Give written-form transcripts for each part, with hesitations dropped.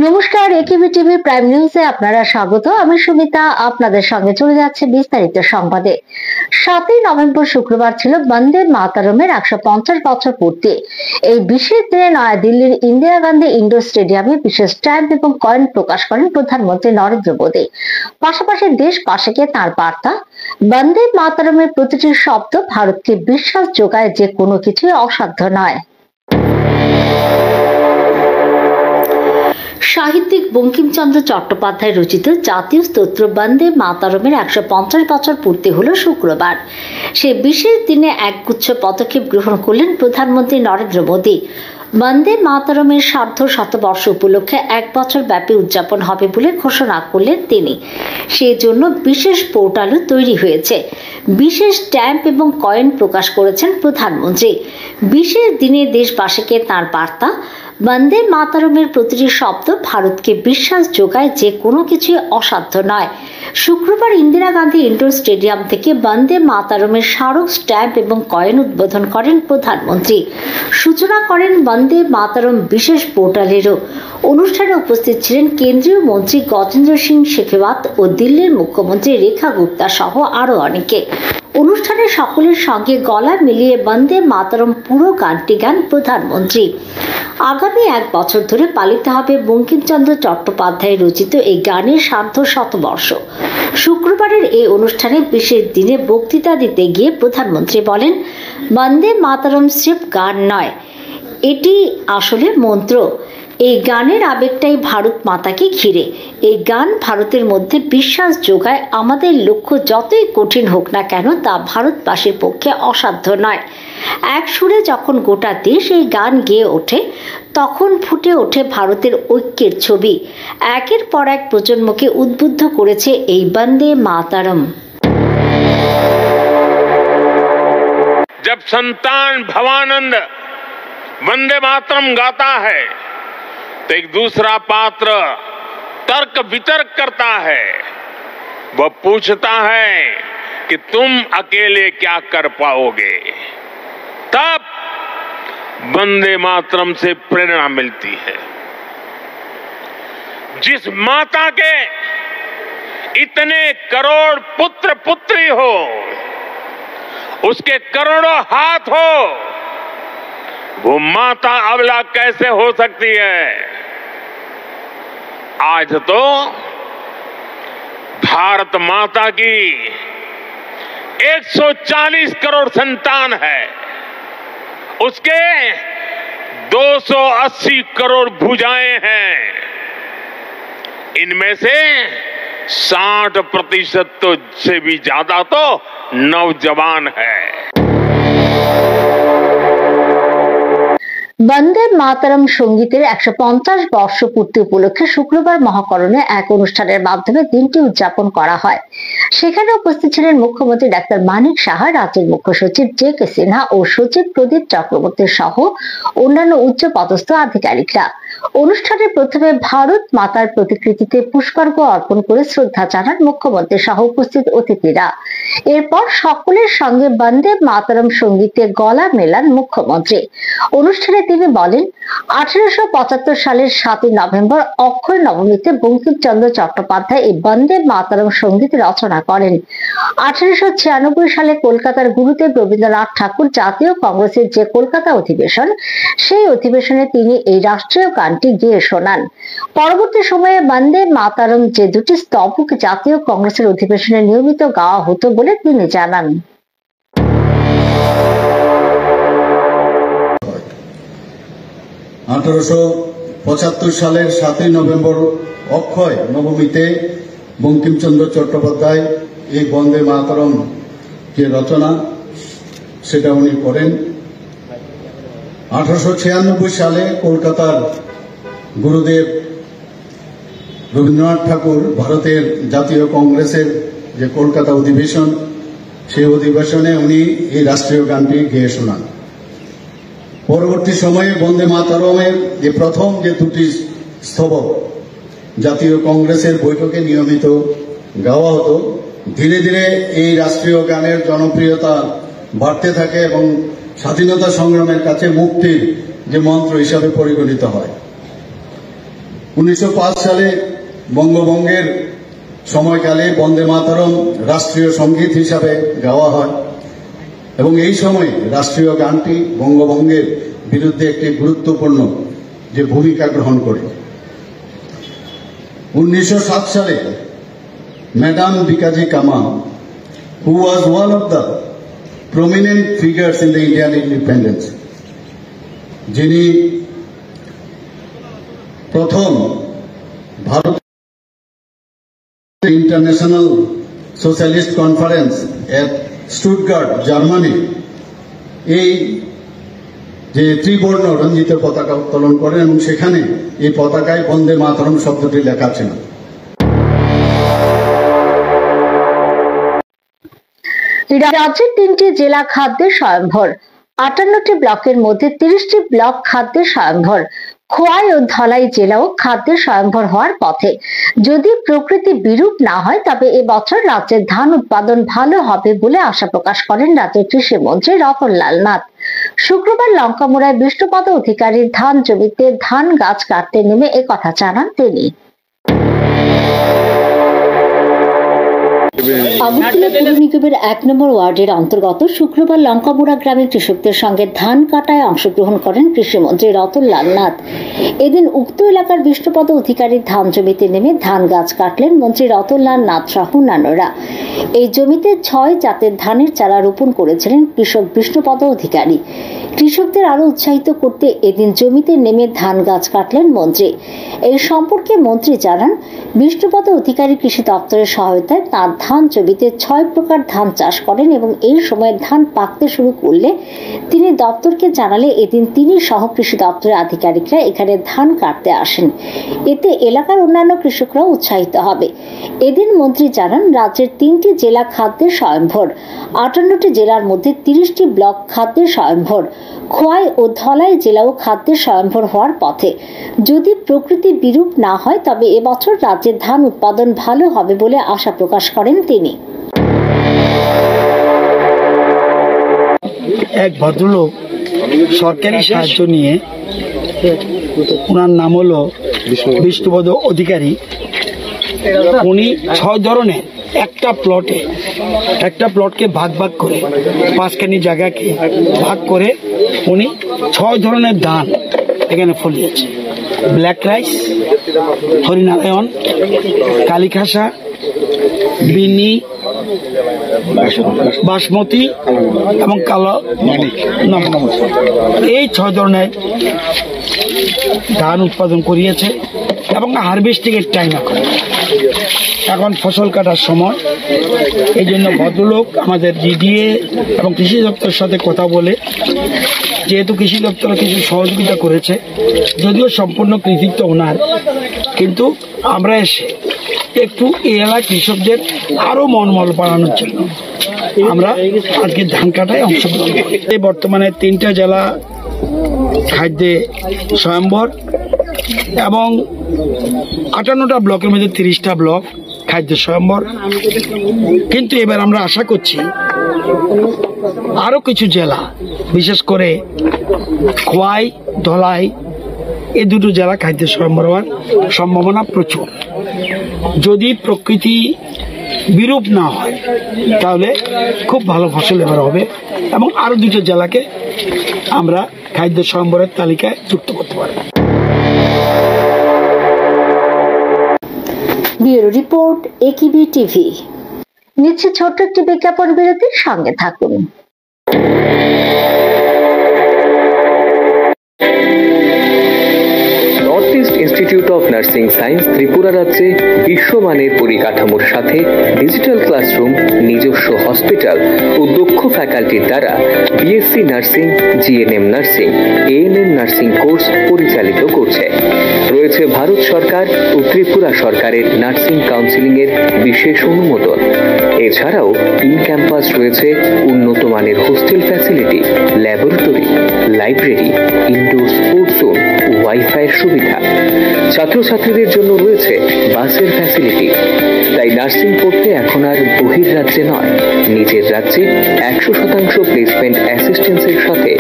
নমস্কার, একেবি TV prime নিউজে আপনারা স্বাগত। আমি সুমিতা আপনাদের সঙ্গে চলে যাচ্ছে বিস্তারিত সংবাদে। 7ই নভেম্বর শুক্রবার ছিল বন্দে মাতরমের 150 বছর পূর্তি। এই বিশেষ দিনে নয়াদিল্লির ইন্দিরা গান্ধী ইন্ডোর স্টেডিয়ামে বিশেষ স্ট্যাম্প এবং কয়েন প্রকাশ করেন প্রধানমন্ত্রী নরেন্দ্র মোদী। পাশাপাশি দেশবাসীকে তাঁর বার্তা, বন্দে মাতরমের প্রতিটি শব্দ ভারতকে বিশ্বাস যোগায় যে কোনো কিছুই অসাধ্য নয়। সাহিত্যিক বঙ্কিমচন্দ্র চট্টোপাধ্যায় রচিত জাতীয় স্তোত্র বন্দে মাতরমের 150 বছর পূর্তি হলো শুক্রবার। সে বিশেষ দিনে একগুচ্ছ পদক্ষেপ গ্রহণ করলেন প্রধানমন্ত্রী নরেন্দ্র মোদী। বন্দে মাতরমের সার্ধ শতবর্ষ উপলক্ষে 1 বছর ব্যাপী উদযাপন হবে বলে ঘোষণা করলেন তিনি। সেজন্য বিশেষ পোর্টালও তৈরি হয়েছে। বিশেষ স্ট্যাম্প এবং কয়েন প্রকাশ করেছেন প্রধানমন্ত্রী। বিশেষ দিনে দেশবাসীকে তাঁর বার্তা, বন্দে মাতরমের প্রতিটি শব্দ ভারতকে বিশ্বাস যোগায় যে কোনো কিছুই অসাধ্য নয়। শুক্রবার ইন্দিরা গান্ধী ইন্ডোর স্টেডিয়াম থেকে বন্দে মাতরমের স্মারক স্ট্যাম্প এবং কয়েন উদ্বোধন করেন প্রধানমন্ত্রী। সূচনা করেন বন্দে মাতরম বিশেষ পোর্টালেরও। অনুষ্ঠানে উপস্থিত ছিলেন কেন্দ্রীয় মন্ত্রী গজেন্দ্র সিং শেখাওয়াত ও দিল্লির মুখ্যমন্ত্রী রেখা গুপ্তা সহ আরো অনেকে। অনুষ্ঠানে সকলের সঙ্গে গলা মিলিয়ে বন্দে মাতরম পুরো গানটি গান প্রধানমন্ত্রী। আগামী 1 বছর ধরে পালিত হবে বঙ্কিমচন্দ্র চট্টোপাধ্যায় রচিত এই গানের সার্ধ শতবর্ষ। শুক্রবারের এই অনুষ্ঠানে বিশেষ দিনে বক্তৃতা দিতে গিয়ে প্রধানমন্ত্রী বলেন, বন্দে মাতরম স্রেফ গান নয়, এটি আসলে মন্ত্র। এই গানের আবেগটাই ভারত মাতাকে ঘিরে। এই গান ভারতের মধ্যে বিশ্বাস যোগায়। আমাদের লক্ষ্য যতই কঠিন হোক না কেন তা ভারতবাসীর পক্ষে অসাধ্য নয়। এক সুরে যখন গোটা দেশ এই গান গেয়ে ওঠে তখন ফুটে ওঠে ভারতের ঐক্যের ছবি। একের পর এক প্রজন্মকে উদ্বুদ্ধ করেছে এই বন্দে মাতরম। जब संतान भवानंद वंदे मातरम गाता है तो एक दूसरा पात्र तर्क वितर्क करता है। वह पूछता है कि तुम अकेले क्या कर पाओगे। तब वंदे मातरम से प्रेरणा मिलती है। जिस माता के इतने करोड़ पुत्र पुत्री हो, उसके करोड़ों हाथ हो, वो माता अबला कैसे हो सकती है। आज तो भारत माता की 140 करोड़ संतान है, उसके 280 करोड़ भुजाएं हैं। इनमें से 60% तो से भी ज्यादा तो नौजवान है। বন্দে মাতরম সঙ্গীতের 150 বর্ষ পূর্তি উপলক্ষে শুক্রবার মহাকরণে এক অনুষ্ঠানের মাধ্যমে দিনটি উদযাপন করা হয়। সেখানে উপস্থিত ছিলেন মুখ্যমন্ত্রী ডাক্তার মানিক সাহা, রাজ্যের মুখ্য সচিব জে.কে. সিনহা ও সচিব প্রদীপ চক্রবর্তী সহ অন্যান্য উচ্চ পদস্থ আধিকারিকরা। অনুষ্ঠানে প্রথমে ভারত মাতার প্রতিকৃতিতে পুষ্পার্ঘ অর্পণ করে শ্রদ্ধা জানান মুখ্যমন্ত্রী সহ উপস্থিত অতিথিরা। এরপর সকলের সঙ্গে বন্দে মাতরম সঙ্গীতে গলা মেলান মুখ্যমন্ত্রী। অনুষ্ঠানে তিনি বলেন, 1875 সালের 7ই নভেম্বর অক্ষয় নবমীতে বঙ্কিমচন্দ্র চট্টোপাধ্যায় এই বন্দে মাতরম সঙ্গীত রচনা করেন। 1896 সালে কলকাতার গুরুদেব রবীন্দ্রনাথ ঠাকুর জাতীয় কংগ্রেসের যে কলকাতা অধিবেশন, সেই অধিবেশনে তিনি এই রাষ্ট্রীয় গানটি গেয়ে শোনান। পরবর্তী সময়ে বন্দে মাতরম যে দুটি স্তবক জাতীয় কংগ্রেসের অধিবেশনে নিয়মিত গাওয়া হতো বলে তিনি জানান। 1875 সালের 7ই নভেম্বর অক্ষয় নবমীতে বঙ্কিমচন্দ্র চট্টোপাধ্যায় এই বন্দে মাতরম যে রচনা সেটা উনি করেন। 1896 সালে কলকাতার গুরুদেব রবীন্দ্রনাথ ঠাকুর ভারতের জাতীয় কংগ্রেসের যে কলকাতা অধিবেশন, সেই অধিবেশনে উনি এই রাষ্ট্রীয় গানটি গেয়ে শোনান। পরবর্তী সময়ে বন্দে মাতরমের যে প্রথম যে দুটি স্তবক জাতীয় কংগ্রেসের বৈঠকে নিয়মিত গাওয়া হতো, ধীরে ধীরে এই রাষ্ট্রীয় গানের জনপ্রিয়তা বাড়তে থাকে এবং স্বাধীনতা সংগ্রামের কাছে মুক্তির যে মন্ত্র হিসাবে পরিগণিত হয়। 1905 সালে বঙ্গভঙ্গের সময়কালে বন্দে মাতরম রাষ্ট্রীয় সঙ্গীত হিসাবে গাওয়া হয় এবং এই সময় রাষ্ট্রীয় গানটি বঙ্গভঙ্গের বিরুদ্ধে একটি গুরুত্বপূর্ণ যে ভূমিকা গ্রহণ করে। 1907 সালে ম্যাডাম ভিকাজি কামা, who was one of the prominent figures in the Indian independence, যিনি প্রথম ভারত ইন্টারন্যাশনাল সোশ্যালিস্ট কনফারেন্স এট স্টুটগার্ট, জার্মানি এই যে ত্রিবর্ণ রঞ্জিত পতাকা উত্তোলন করেন এবং সেখানে এই পতাকায় বন্দে মাতরম শব্দটি লেখা ছিল। রাজ্যের 3টি জেলা খাদ্যের স্বয়ংভর, 58টি ব্লকের মধ্যে 30টি ব্লক খাদ্যের স্বয়ংভর। খোয়াই ও ধলাই জেলাও খাদ্যের স্বয়ংভর হওয়ার পথে। যদি প্রকৃতি বিরূপ না হয় তবে এবছর রাজ্যের ধান উৎপাদন ভালো হবে বলে আশা প্রকাশ করেন রাজ্যের কৃষিমন্ত্রী রতনলাল নাথ। শুক্রবার লঙ্কামুড়ায় বিষ্ণুপদ অধিকারীর ধান জমিতে ধান গাছ কাটতে নেমে একথা জানান তিনি। আগরতলা পৌর নিগমের 1 নম্বর ওয়ার্ডের অন্তর্গত শুক্রবার লঙ্কামুড়া গ্রামের কৃষকদের সঙ্গে ধান কাটায় অংশগ্রহণ করেন কৃষিমন্ত্রী রতনলাল নাথ। এদিন উক্ত এলাকার বিষ্ণুপদ অধিকারীর ধান জমিতে নেমে ধান গাছ কাটলেন মন্ত্রী রতনলাল নাথ সহ অন্যান্যরা। এই জমিতে 6 জাতের ধানের চারা রোপণ করেছিলেন কৃষক বিষ্ণুপদ অধিকারী। কৃষকদের আরো উৎসাহিত করতে এদিন জমিতে নেমে ধান গাছ কাটলেন মন্ত্রী। এই সম্পর্কে মন্ত্রী জানান, বিষ্ণুপদ অধিকারী কৃষি দপ্তরের সহায়তায় তাঁর ধান জমিতে 6 প্রকার ধান চাষ করেন এবং এই সময় ধান পাকতে শুরু করলে তিনি দপ্তরকে জানালে এদিন তিনি সহ কৃষি দপ্তরের আধিকারিকরা এখানে ধান কাটতে আসেন। এতে এলাকার অন্যান্য কৃষকরাও উৎসাহিত হবে। এদিন মন্ত্রী জানান, রাজ্যের 3টি জেলা খাদ্যের স্বয়ংভর, 58টি জেলার মধ্যে 30টি ব্লক খাদ্যের স্বয়ংভর। খোয়াই ও ধলাই জেলাও খাদ্যের স্বয়ংভর হওয়ার পথে। যদি প্রকৃতি বিরূপ না হয় তবে এবছর রাজ্যের ধান উৎপাদন ভালো হবে বলে আশা প্রকাশ করেন তিনি। এক ভদ্রলোক সরকারি সাহায্য নিয়ে, ওনার নাম হলো বিষ্ণুপদ অধিকারী, উনি 6 ধরনের একটা প্লটকে ভাগ করে 5খানি জায়গাকে ভাগ করে উনি 6 ধরনের ধান এখানে ফলিয়েছে। ব্ল্যাক রাইস, হরিনারায়ণ, কালীখাসা, বিনি, বাসমতি এবং কালো নমক, এই 6 ধরনের ধান উৎপাদন করিয়েছে এবং হারভেস্টিং এর টাইম এখন ফসল কাটার সময়। এই জন্য ভদ্রলোক আমাদের জিডিএ এবং কৃষি দপ্তরের সাথে কথা বলে, যেহেতু কৃষি দপ্তর কিছু সহযোগিতা করেছে, যদিও সম্পূর্ণ কৃতিত্ব ওনার, কিন্তু আমরা এসে একটু এই এলাকার কৃষকদের আরো মনোবল বাড়ানোর জন্য আমরা আজকে ধান কাটায় অংশগ্রহণ করি। বর্তমানে 3টা জেলা খাদ্যে স্বয়ম্ভর এবং 58টা ব্লকের মধ্যে 30টা ব্লক খাদ্য স্বয়ম্ভর। কিন্তু এবার আমরা আশা করছি আরো কিছু জেলা, বিশেষ করে খোয়াই, ধলাই, এই 2টো জেলা খাদ্য স্বয়ম্ভর হওয়ার সম্ভাবনা প্রচুর। যদি প্রকৃতি বিরূপ না হয় তাহলে খুব ভালো ফসল এবার হবে এবং আরো 2টো জেলাকে আমরা খাদ্য স্বয়ম্ভরের তালিকায় যুক্ত করতে পারব। ব্যুরো রিপোর্ট, একিবি টিভি। নিচ্ছে ছোট্ট একটি বিজ্ঞাপন বিরতির সঙ্গে থাকুন। North East Institute of Nursing Science Tripura রাজ্যে বিশ্বমানের পরিকাঠামোর সাথে ডিজিটাল ক্লাসরুম, নিজস্ব হসপিটাল ও দক্ষ ফ্যাকাল্টির দ্বারা BSc nursing, GNM nursing, ANM nursing course পরিচালিত করছে। রয়েছে ভারত সরকার ও ত্রিপুরা সরকারের নার্সিং কাউন্সিলিং এর বিশেষ অনুমোদন। এছাড়াও ইন ক্যাম্পাস রয়েছে উন্নত মানের hostel facility, laboratory, library, indoor sports zone, ওয়াইফাইয়ের সুবিধা। ছাত্রছাত্রীদের জন্য রয়েছে বাসের ফ্যাসিলিটি। তাই নার্সিং পড়তে এখন আর বহির্রাজ্যে নয়, নিজের রাজ্যে 100% প্লেসমেন্ট অ্যাসিস্ট্যান্সের সাথে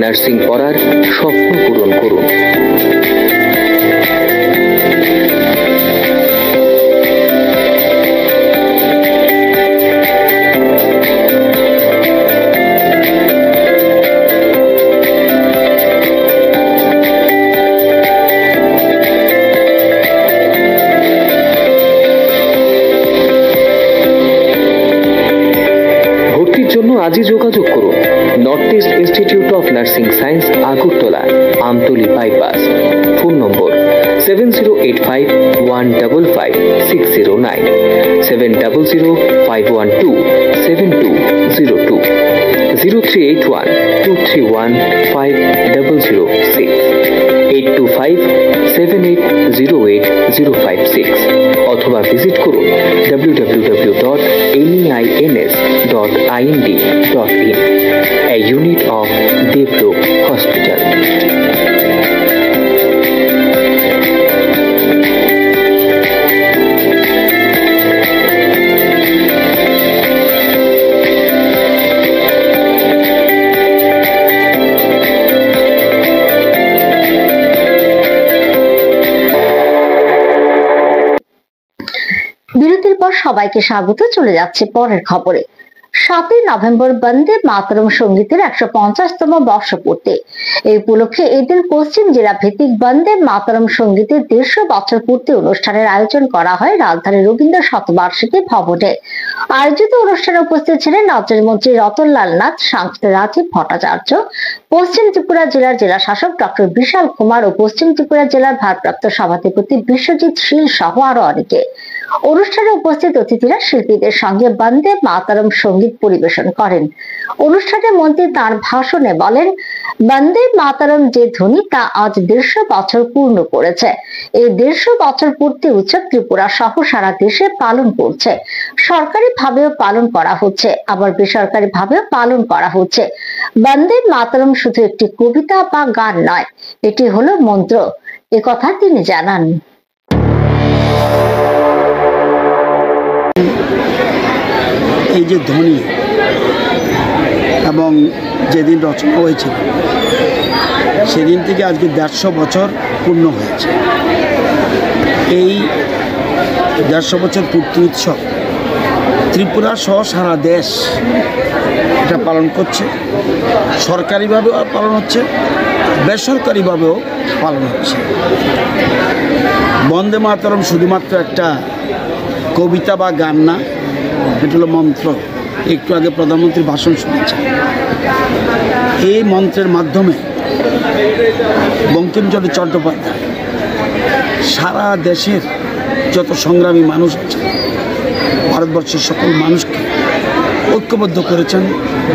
নার্সিং পড়ার স্বপ্ন পূরণ করুন। আজই যোগাযোগ করুন north East Institute of Nursing science, Agartala, Amtali bypass. Phone নম্বর 7085155609, 7005127202, 0381231506, 8257808056, অথবা ভিজিট করুন www.neins.ind.in, a unit of Devlook Hospital. বিরতির পর সবাইকে স্বাগত। চলে যাচ্ছে পরের খবরে। 7ই নভেম্বর বন্দে মাতরম সঙ্গীতের 150তম বর্ষপূর্তি। এই উপলক্ষে এদিন পশ্চিম জেলা ভিত্তিক বন্দে মাতরম সঙ্গীতের 150 বছর পূর্তি অনুষ্ঠানের আয়োজন করা হয় রাজধানীর রবীন্দ্র শতবার্ষিকী ভবনে। আয়োজিত অনুষ্ঠানে উপস্থিত ছিলেন রাজ্যের মন্ত্রী রতনলাল নাথ, সাংসদ রাজীব ভট্টাচার্য, পশ্চিম ত্রিপুরা জেলার জেলা শাসক ডক্টর বিশাল কুমার ও পশ্চিম ত্রিপুরা জেলার ভারপ্রাপ্ত সভাধিপতি বিশ্বজিৎ শীল সহ আরো অনেকে। অনুষ্ঠানে উপস্থিত অতিথিরা শিল্পীদের সঙ্গে বন্দে মাতরম সঙ্গীত পরিবেশন করেন। অনুষ্ঠানে মন্ত্রী তার ভাষণে বলেন, বন্দে মাতরম যে ধ্বনি তা আজ 150 বছর পূর্ণ করেছে। এই 150 বছর পূর্তি উৎসব ত্রিপুরা সহ সারা দেশে পালন করছে। সরকারি ভাবেও পালন করা হচ্ছে, আবার বেসরকারি ভাবেও পালন করা হচ্ছে। বন্দে মাতরম শুধু একটি কবিতা বা গান নয়, এটি হলো মন্ত্র, একথা তিনি জানান। এই যে ধ্বনি এবং যেদিন রচনা হয়েছিল সেদিন থেকে আজকে 150 বছর পূর্ণ হয়েছে। এই 150 বছর পূর্তি উৎসব ত্রিপুরা সহ সারা দেশ এটা পালন করছে। সরকারিভাবেও পালন হচ্ছে, বেসরকারিভাবেও পালন হচ্ছে। বন্দে মাতরম শুধুমাত্র একটা কবিতা বা গান না, এটা হলো মন্ত্র। একটু আগে প্রধানমন্ত্রীর ভাষণ শুনেছেন। এই মন্ত্রের মাধ্যমে বঙ্কিমচন্দ্র চট্টোপাধ্যায় সারা দেশের যত সংগ্রামী মানুষ আছে, ভারতবর্ষের সকল মানুষকে ঐক্যবদ্ধ করেছেন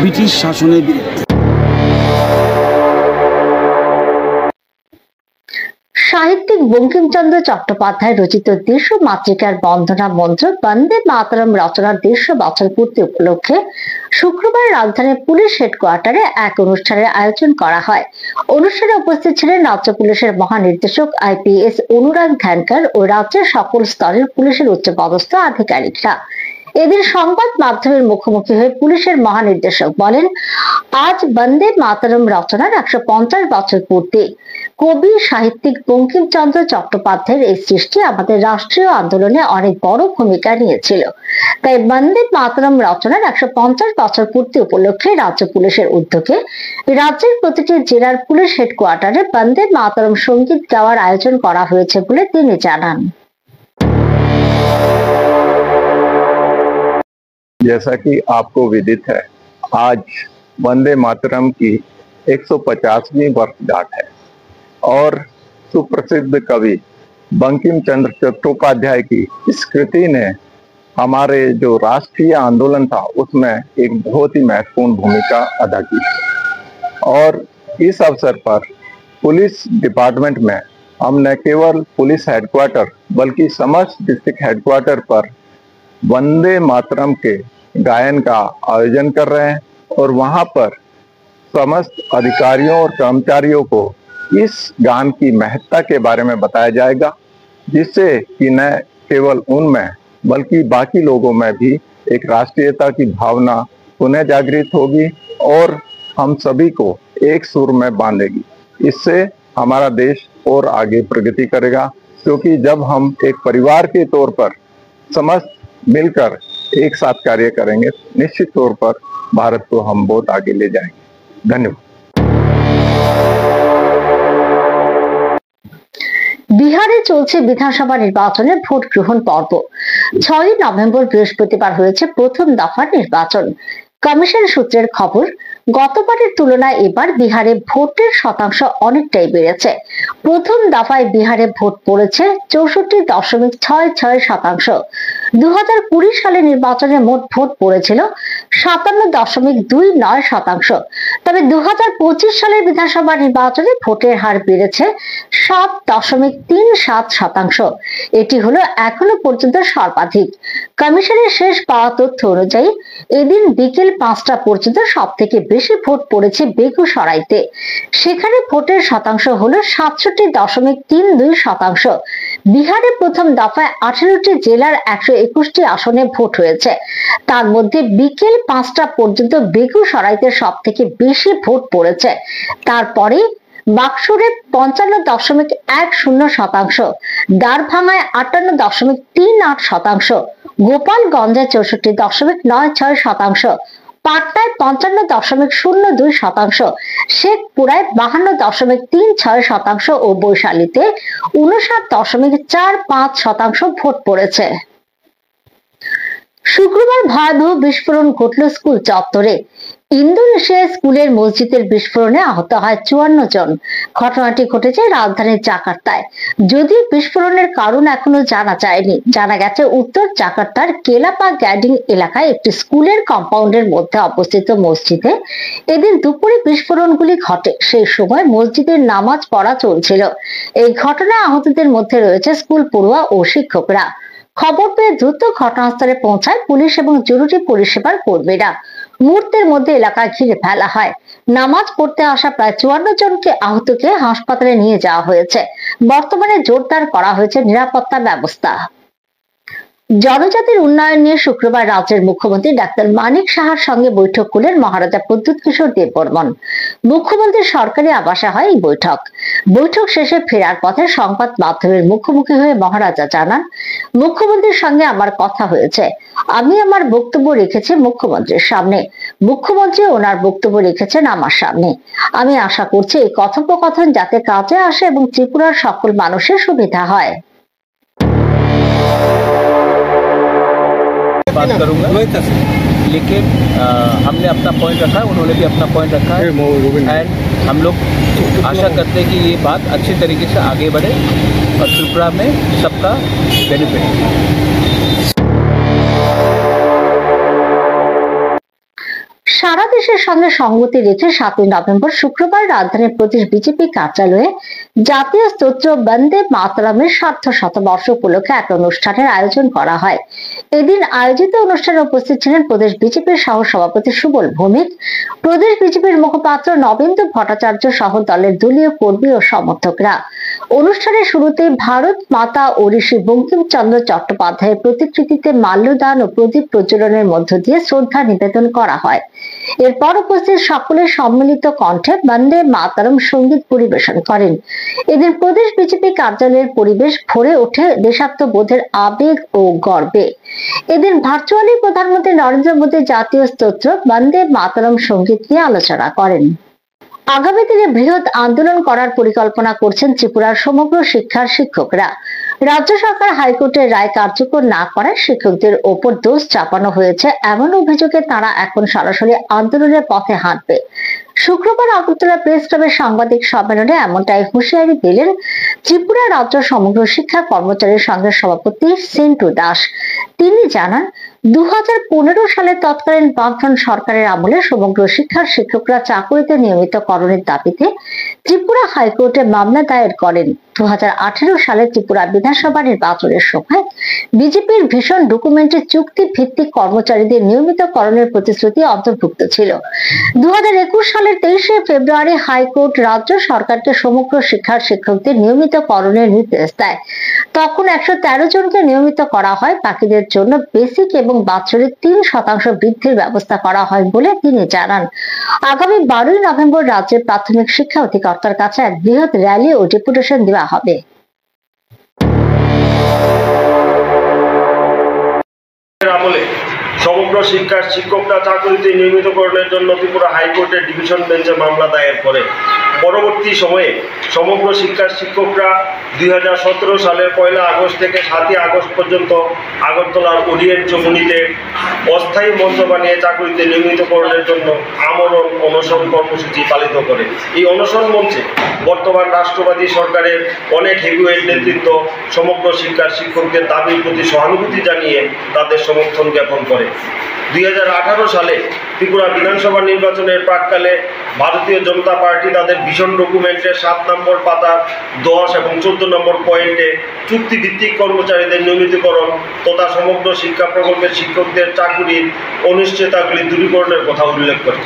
ব্রিটিশ শাসনের বিরুদ্ধে। সাহিত্যিক বঙ্কিমচন্দ্র চট্টোপাধ্যায় রচিত দেশ মাতৃকার বন্দনা মন্ত্র বন্দে মাতরম রচনার 150 বছর পূর্তি উপলক্ষে শুক্রবার রাজধানীর পুলিশ হেডকোয়ার্টারে এক অনুষ্ঠানের আয়োজন করা হয়। অনুষ্ঠানে উপস্থিত ছিলেন রাজ্য পুলিশের মহানির্দেশক IPS অনুরাগ ধ্যানকর ও রাজ্যের সকল স্তরের পুলিশের উচ্চপদস্থ আধিকারিকরা। এদিন সংবাদ মাধ্যমের মুখোমুখি হয়ে পুলিশের মহানির্দেশক বলেন, আজ বন্দে মাতরম রচনার 150 বছর পূর্তি। কবি সাহিত্যিক বঙ্কিমচন্দ্র চট্টোপাধ্যায়ের এই সৃষ্টি আমাদের রাষ্ট্রীয় আন্দোলনে অনেক বড় ভূমিকা নিয়েছিল। তাই বন্দে মাতরম রচনার 150 বছর পূর্তি উপলক্ষে রাজ্য পুলিশের উদ্যোগে রাজ্যের প্রতিটি জেলার পুলিশ হেডকোয়ার্টারে বন্দে মাতরম সঙ্গীত গাওয়ার আয়োজন করা হয়েছে বলে তিনি জানান। जैसा कि आपको विदित है, आज वंदे मातरम की 150वीं वर्षगांठ है और सुप्रसिद्ध कवि बंकिम चंद्र चट्टोपाध्याय की इस कृति ने हमारे जो राष्ट्रीय आंदोलन था उसमें एक बहुत ही महत्वपूर्ण भूमिका अदा की। और इस अवसर पर पुलिस डिपार्टमेंट में हम न केवल पुलिस हेडक्वार्टर बल्कि समस्त डिस्ट्रिक्ट हेडक्वार्टर पर वंदे मातरम के गायन का आयोजन कर रहे हैं और वहां पर समस्त अधिकारियों और कर्मचारियों को इस गान की महत्ता के बारे में बताया जाएगा, जिससे कि न केवल उनमें बल्कि बाकी लोगों में भी एक राष्ट्रीयता की भावना पुनः जागृत होगी और हम सभी को एक सुर में बांधेगी। इससे हमारा देश और आगे प्रगति करेगा, क्योंकि जब हम एक परिवार के तौर पर समस्त मिलकर एक साथ कार्य करेंगे, निश्चित तौर पर भारत को हम बहुत आगे ले जाएंगे। धन्यवाद। বিহারে চলছে বিধানসভা নির্বাচনের ভোট গ্রহণ পর্ব। 6ই নভেম্বর বৃহস্পতিবার হয়েছে প্রথম দফার নির্বাচন। কমিশন সূত্রের খবর, গতবারের তুলনায় এবার বিহারে ভোটের শতাংশ অনেকটাই বেড়েছে। প্রথম দফায় বিহারে ভোট পড়েছে 64.66%। 2020 সালে নির্বাচনে মোট ভোট পড়েছিল 57.29%। তবে 2025 সালের বিধানসভা নির্বাচনে ভোটের হার বেড়েছে 7.37%। এটি হলো এখনো পর্যন্ত সর্বাধিক। কমিশনের শেষ পাওয়া তথ্য অনুযায়ী এদিন বিকেল 5টা পর্যন্ত সব থেকে বেশি ভোট পড়েছে বেগুসরাইতে। সেখানে ভোটের শতাংশ হলো 67.32%। বিহারে প্রথম দফায় 18টি জেলার 121টি আসনে ভোট হয়েছে। তার মধ্যে বিকেল 5টা পর্যন্ত বেগুসরাইতে সব থেকে বেশি ভোট পড়েছে। তারপরে বাক্সুরে 55.10%, দ্বারভাঙায় 58.38%, গোপালগঞ্জে 64.96%, পাটনায় 55.02%, শেখপুরায় 52.36% ও বৈশালীতে 59.45% ভোট পড়েছে। শুক্রবার ভয়াবহ বিস্ফোরণ ঘটল স্কুল চত্বরে। ইন্দোনেশিয়ায় স্কুলের মসজিদের বিস্ফোরণে আহত হয় 54 জন। ঘটনাটি ঘটেছে রাজধানীর জাকার্তায়। যদিও বিস্ফোরণের কারণ এখনো জানা যায়নি। জানা গেছে উত্তর জাকার্তার কেলাপা গ্যাডিং এলাকায় একটি স্কুলের কম্পাউন্ডের মধ্যে অবস্থিত মসজিদে এদিন দুপুরে বিস্ফোরণগুলি ঘটে। সেই সময় মসজিদের নামাজ পড়া চলছিল। এই ঘটনায় আহতদের মধ্যে রয়েছে স্কুল পড়ুয়া ও শিক্ষকরা। খবর পেয়ে দ্রুত ঘটনাস্থলে পৌঁছায় পুলিশ এবং জরুরি পরিষেবার কর্মীরা। মুহূর্তের মধ্যে এলাকা ঘিরে ফেলা হয়। নামাজ পড়তে আসা প্রায় 54 জনকে আহতকে হাসপাতালে নিয়ে যাওয়া হয়েছে। বর্তমানে জোরদার করা হয়েছে নিরাপত্তা ব্যবস্থা। জনজাতির উন্নয়ন নিয়ে শুক্রবার রাজ্যের মুখ্যমন্ত্রী ডাক্তার মানিক সাহার সঙ্গে বৈঠক করলেন মহারাজা প্রদ্যুৎ কিশোর দেববর্মন। মুখ্যমন্ত্রীর সরকারি আবাসে হয় এই বৈঠক। বৈঠক শেষে ফেরার পথে সংবাদ মাধ্যমের মুখোমুখি হয়ে মহারাজা জানান, মুখ্যমন্ত্রীর সঙ্গে আমার কথা হয়েছে। আমি আমার বক্তব্য রেখেছি মুখ্যমন্ত্রীর সামনে, মুখ্যমন্ত্রী ওনার বক্তব্য রেখেছেন আমার সামনে। আমি আশা করছি এই কথোপকথন যাতে কাজে আসে এবং ত্রিপুরার সকল মানুষের সুবিধা হয়। बात करूंगा, लेकिन हमने अपना पॉइंट रखा है, उन्होंने भी अपना पॉइंट रखा है एंड हम लोग आशा करते हैं कि ये बात अच्छे तरीके से आगे बढ़े और त्रिपुरा में सबका बेनिफिट। সারা দেশের সঙ্গে সংগতি রেখে 7ই নভেম্বর শুক্রবার রাজধানীর প্রদেশ বিজেপি কার্যালয়ে জাতীয় স্তোত্র বন্দে মাতরমের সার্ধ শতবর্ষ উপলক্ষে এক অনুষ্ঠানের আয়োজন করা হয়। এদিন আয়োজিত অনুষ্ঠানে উপস্থিত ছিলেন প্রদেশ বিজেপির সহ সভাপতি সুবল ভৌমিক, প্রদেশ বিজেপির মুখপাত্র নবেন্দু ভট্টাচার্য সহ দলের দলীয় কর্মী ও সমর্থকরা। অনুষ্ঠানের শুরুতে ভারত মাতা ও ঋষি বঙ্কিমচন্দ্র চট্টোপাধ্যায়ের প্রতিকৃতিতে মাল্যদান ও প্রদীপ প্রজ্বলনের মধ্য দিয়ে শ্রদ্ধা নিবেদন করা হয়। এরপর উপস্থিত সকলের সম্মিলিত কণ্ঠে বন্দে মাতরম সঙ্গীত পরিবেশন করেন। এদিন প্রদেশ বিজেপি কার্যালয়ের পরিবেশ ভরে ওঠে দেশাত্মবোধের আবেগ ও গর্বে। এদিন ভার্চুয়ালি প্রধানমন্ত্রী নরেন্দ্র মোদী জাতীয় স্তোত্র বন্দে মাতরম সঙ্গীত নিয়ে আলোচনা করেন। আগামী দিনে বৃহৎ আন্দোলন করার পরিকল্পনা করছেন ত্রিপুরার সমগ্র শিক্ষার শিক্ষকরা। রাজ্য সরকার হাইকোর্টের রায় কার্যকর না করায় শিক্ষকদের ওপর দোষ চাপানো হয়েছে এমন অভিযোগে তারা এখন সরাসরি আন্দোলনের পথে হাঁটবে। শুক্রবার আগরতলা প্রেস ক্লাবের সাংবাদিক সম্মেলনে এমনটাই হুঁশিয়ারি দিলেন ত্রিপুরা রাজ্য সমগ্র শিক্ষা কর্মচারীর সংঘের সভাপতি সেন্টু দাস। তিনি জানান, 2015 সালে তৎকালীন বামফ্রন্ট সরকারের আমলে সমগ্র শিক্ষার শিক্ষকরা চাকুরিতে নিয়মিতকরণের দাবিতে ত্রিপুরা হাইকোর্টে মামলা দায়ের করেন। 2018 সালে ত্রিপুরা বিধানসভা নির্বাচনের সময় বিজেপির ভীষণ ডকুমেন্টারি চুক্তি ভিত্তিক কর্মচারীদের নিয়মিতকরণের প্রতিশ্রুতি অন্তর্ভুক্ত ছিল। 2021 সালের 23শে ফেব্রুয়ারি হাইকোর্ট রাজ্য সরকারকে সমগ্র শিক্ষার শিক্ষকদের নিয়মিতকরণের নির্দেশ দেয়। তখন 113 জনকে নিয়মিত করা হয়। বাকিদের জন্য বেসিক এবং বাৎসরিক 3% বৃদ্ধির ব্যবস্থা করা হয় বলে তিনি জানান। আগামী 12ই নভেম্বর রাজ্যের প্রাথমিক শিক্ষা অধিকর্তার কাছে এক বৃহৎ র্যালি ও ডেপুটেশন দেওয়া হবে। আমলে সমগ্র শিক্ষার শিক্ষকরা চাকরিতে নিয়মিতকরণের জন্য ত্রিপুরা হাইকোর্টের ডিভিশন বেঞ্চে মামলা দায়ের করে। পরবর্তী সময়ে সমগ্র শিক্ষার শিক্ষকরা 2017 সালের 1 আগস্ট থেকে 7 আগস্ট পর্যন্ত আগরতলার ওরিয়েন্ট চমুনিতে অস্থায়ী মঞ্চ বানিয়ে চাকরিতে নিয়মিতকরণের জন্য আমরণ অনশন কর্মসূচি পালিত করে। এই অনশন মঞ্চে বর্তমান রাষ্ট্রবাদী সরকারের অনেক হেভিওয়েট নেতৃত্ব সমগ্র শিক্ষার শিক্ষকদের দাবির প্রতি সহানুভূতি জানিয়ে তাদের সমর্থন জ্ঞাপন করে। 2018 সালে ত্রিপুরা বিধানসভা নির্বাচনের প্রাক্কালে ভারতীয় জনতা পার্টি তাদের ভিশন ডকুমেন্টের 7 নম্বর পাতা 10 এবং 14 নম্বর পয়েন্টে চুক্তিভিত্তিক কর্মচারীদের নিয়মিতকরণ তথা সমগ্র শিক্ষা প্রকল্পের শিক্ষকদের চাকুরির অনিশ্চয়তাগুলি দূরীকরণের কথা উল্লেখ করে।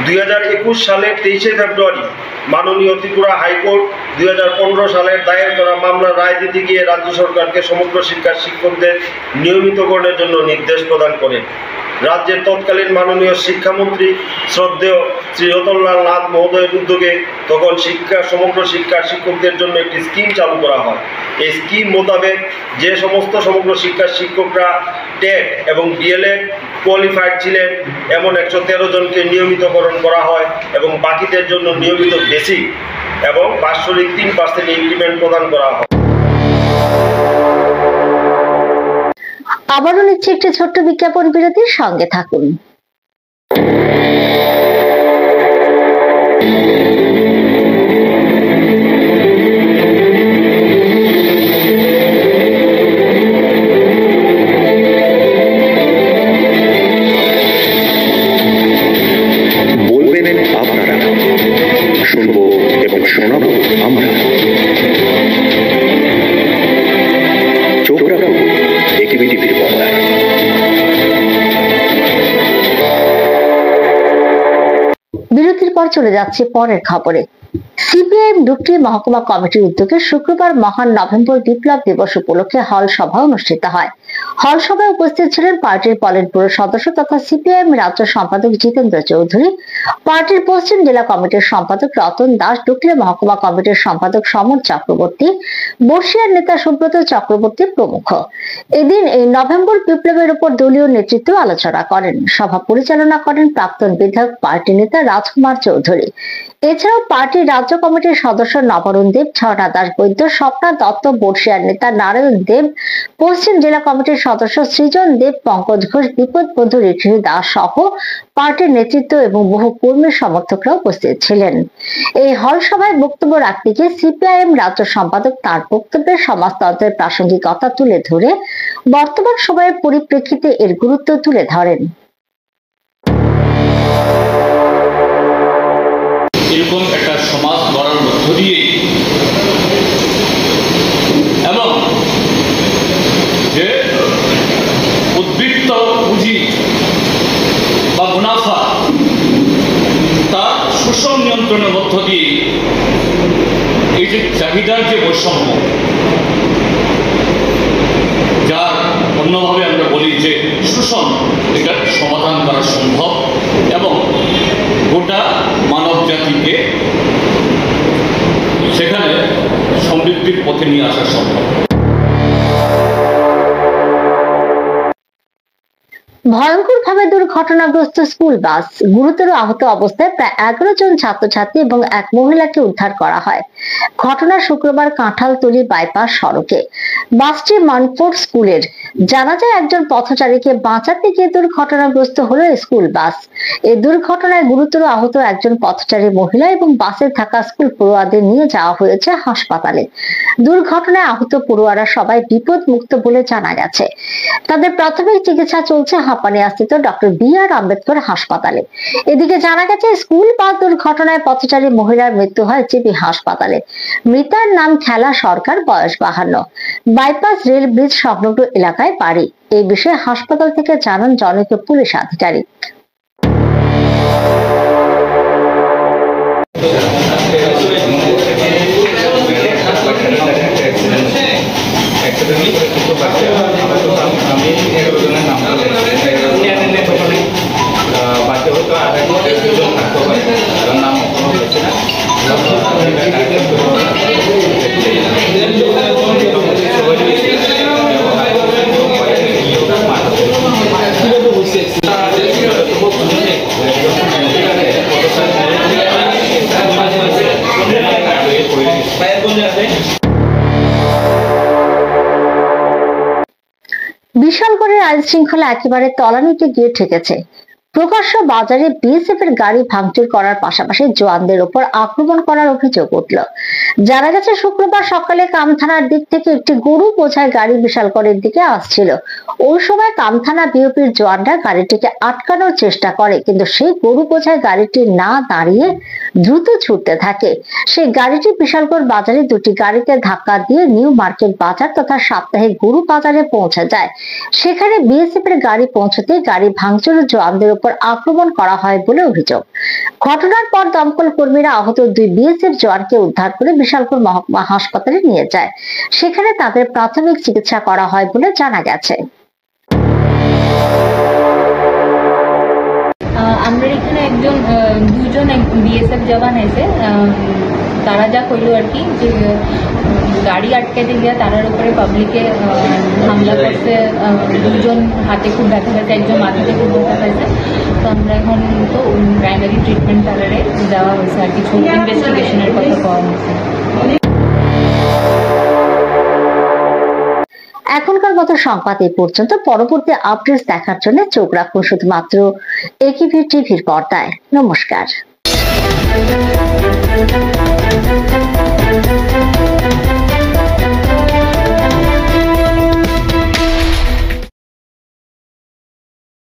2021 সালের 23 ফেব্রুয়ারি মাননীয় ত্রিপুরা হাইকোর্ট 2015 সালের দায়ের করা মামলার রায় দিতে গিয়ে রাজ্য সরকারকে সমগ্র শিক্ষার শিক্ষকদের নিয়মিতকরণের জন্য নির্দেশ প্রদান করে। রাজ্যের তৎকালীন মাননীয় শিক্ষামন্ত্রী শ্রদ্ধেয় শ্রী রতনলাল নাথ মহোদয়ের উদ্যোগে তখন সমগ্র শিক্ষার শিক্ষকদের জন্য একটি স্কিম চালু করা হয়। এই স্কিম মোতাবেক যে সমস্ত সমগ্র শিক্ষার শিক্ষকরা টেট এবং ডিএলএড কোয়ালিফাইড ছিলেন এমন 113 জনকে নিয়মিতকরণ করা হয় এবং বাকিদের জন্য নিয়মিত বেসিক এবং বাৎসরিক 3% ইনক্রিমেন্ট প্রদান করা হয়। আবারও নিচ্ছে একটি ছোট্ট বিজ্ঞাপন বিরতির সঙ্গে থাকুন। বলবেন আপনারা, শুনবো এবং শোনাবো আমরা। চোখ রাখুন এটিভি টিভির পর্দায়। বিরতির পর চলে যাচ্ছে পরের খবরে। সিপিআইএম ডুকরি মহকুমা কমিটির উদ্যোগে শুক্রবার মহান নভেম্বর বিপ্লব দিবস উপলক্ষে হল সভা অনুষ্ঠিত হয়। হল সভায় উপস্থিত ছিলেন পার্টির পলিট ব্যুরো সদস্য তথা সিপিআইএম রাজ্য সম্পাদক জিতেন্দ্র চৌধুরী, পার্টির পশ্চিম জেলা কমিটির সম্পাদক রতন দাস, ডুকরি মহকুমা কমিটির সম্পাদক সমর চক্রবর্তী, বর্ষিয়ার নেতা সুব্রত চক্রবর্তী প্রমুখ। এদিন এই নভেম্বর বিপ্লবের উপর দলীয় নেতৃত্ব আলোচনা করেন। সভা পরিচালনা করেন প্রাক্তন বিধায়ক পার্টি নেতা রাজকুমার চৌধুরী। এছাড়াও পার্টির রাজ্য কমিটির সদস্য নবরুণ দেব, ঝর্ণা দাস বৈদ্য, স্বপ্না দত্ত, বর্ষিয়ার নেতা নারায়ণ দেব, পশ্চিম জেলা কমিটির সদস্য সৃজন দেব, পঙ্কজ ঘোষ, বিপদ বন্ধু ঋষি দাস সহ পার্টির নেতৃত্ব এবং বহু কর্মী সমর্থকরা উপস্থিত ছিলেন। এই হল সভায় বক্তব্য রাখতে গিয়ে সিপিআইএম রাজ্য সম্পাদক তার বক্তব্যে সমাজতন্ত্রের প্রাসঙ্গিকতা তুলে ধরে বর্তমান সময়ের পরিপ্রেক্ষিতে এর গুরুত্ব তুলে ধরেন। এরকম একটা সমাজ গড়ার মধ্য দিয়ে এবং যে উদ্বৃত্ত পুঁজি বা মুনাফা তার শোষণ নিয়ন্ত্রণের মধ্য দিয়ে এই যে চাহিদার যে বৈষম্য, যার অন্যভাবে আমরা বলি যে শোষণ, এটার সমাধান করা সম্ভব এবং গোটা মানব জাতিকে সেখানে সমৃদ্ধির পথে নিয়ে আসা সম্ভব। ভয়ঙ্করভাবে দুর্ঘটনাগ্রস্ত স্কুল বাস, গুরুতর আহত অবস্থায় প্রায় 11 জন ছাত্রছাত্রী এবং এক মহিলাকে উদ্ধার করা হয়। ঘটনা শুক্রবার কাঁঠালতলী বাইপাস সড়কে। বাসটি মানপুর স্কুলের। জানা যায় একজন পথচারীকে বাঁচাতে গিয়ে দুর্ঘটনাগ্রস্ত হলো স্কুল বাস। এই দুর্ঘটনায় গুরুতর আহত একজন পথচারী মহিলা এবং বাসে থাকা স্কুল পড়ুয়াদের নিয়ে যাওয়া হয়েছে হাসপাতালে। দুর্ঘটনায় আহত পড়ুয়ারা সবাই বিপদ মুক্ত বলে জানা গেছে। তাদের প্রাথমিক চিকিৎসা চলছে হাঁপানিয়াস্থিত ডক্টর বি.আর. আম্বেদকর হাসপাতালে। এদিকে জানা গেছে স্কুল বাস দুর্ঘটনায় পথচারী মহিলার মৃত্যু হয় জিবি হাসপাতালে। মৃতার নাম খেলা সরকার, বয়স 52, বাইপাস রেল ব্রিজ সংলগ্ন এলাকায় বাড়ি। এই বিষয়ে হাসপাতাল থেকে জানান জনৈক পুলিশ আধিকারিক। শৃঙ্খলা একেবারে তলানিতে গিয়ে ঠেকেছে। প্রকাশ্য বাজারে বিএসএফ এর গাড়ি ভাঙচুর করার পাশাপাশি জওয়ানদের উপর আক্রমণ করার অভিযোগ উঠল। জানা গেছে শুক্রবার সকালে কামথানার দিক থেকে একটি গরু বোঝাই গাড়ি বিশালগড়ের দিকে আসছিল। ওই সময় কামথানা বিওপির জওয়ানরা গাড়িটিকে আটকানোর চেষ্টা করে, কিন্তু সেই গরু বোঝাই গাড়িটি না দাঁড়িয়ে দ্রুত ছুটতে থাকে। সেই গাড়িটি বিশালগড় বাজারে দুটি গাড়িতে ধাক্কা দিয়ে নিউ মার্কেট বাজার তথা সাপ্তাহিক গরু বাজারে পৌঁছে যায়। সেখানে বিএসএফ এর গাড়ি পৌঁছতে গাড়ি ভাঙচুরের জওয়ানদের উপর আক্রমণ করা হয় বলে অভিযোগ। ঘটনার পর দমকল কর্মীরা আহত দুই বিএসএফ জওয়ানকে উদ্ধার করে বিশালগড় মহকুমা হাসপাতালে নিয়ে যায়। সেখানে তাদের প্রাথমিক চিকিৎসা করা হয় বলে জানা গেছে। আমরা এখানে দুজন বিএসএফ জওয়ান আছে, তারা যা কইল আর কি যে গাড়ি আটকাতে গিয়ে তারার উপরে পাবলিকে হামলা করছে। দুজন হাতে খুব ব্যথা পেয়েছে, একজন মাথাতে খুব ব্যথা পেয়েছে। তো আমরা এখন তো প্রাইমারি ট্রিটমেন্ট তারারে দেওয়া হয়েছে, আর কিছু ইনভেস্টিগেশনের কথা পাওয়া হয়েছে। এখনকার মতো সংবাদ এই পর্যন্ত। পরবর্তী আপডেটস দেখার জন্য চোখ রাখুন শুধুমাত্র একিভি টিভির পর্দায়। নমস্কার।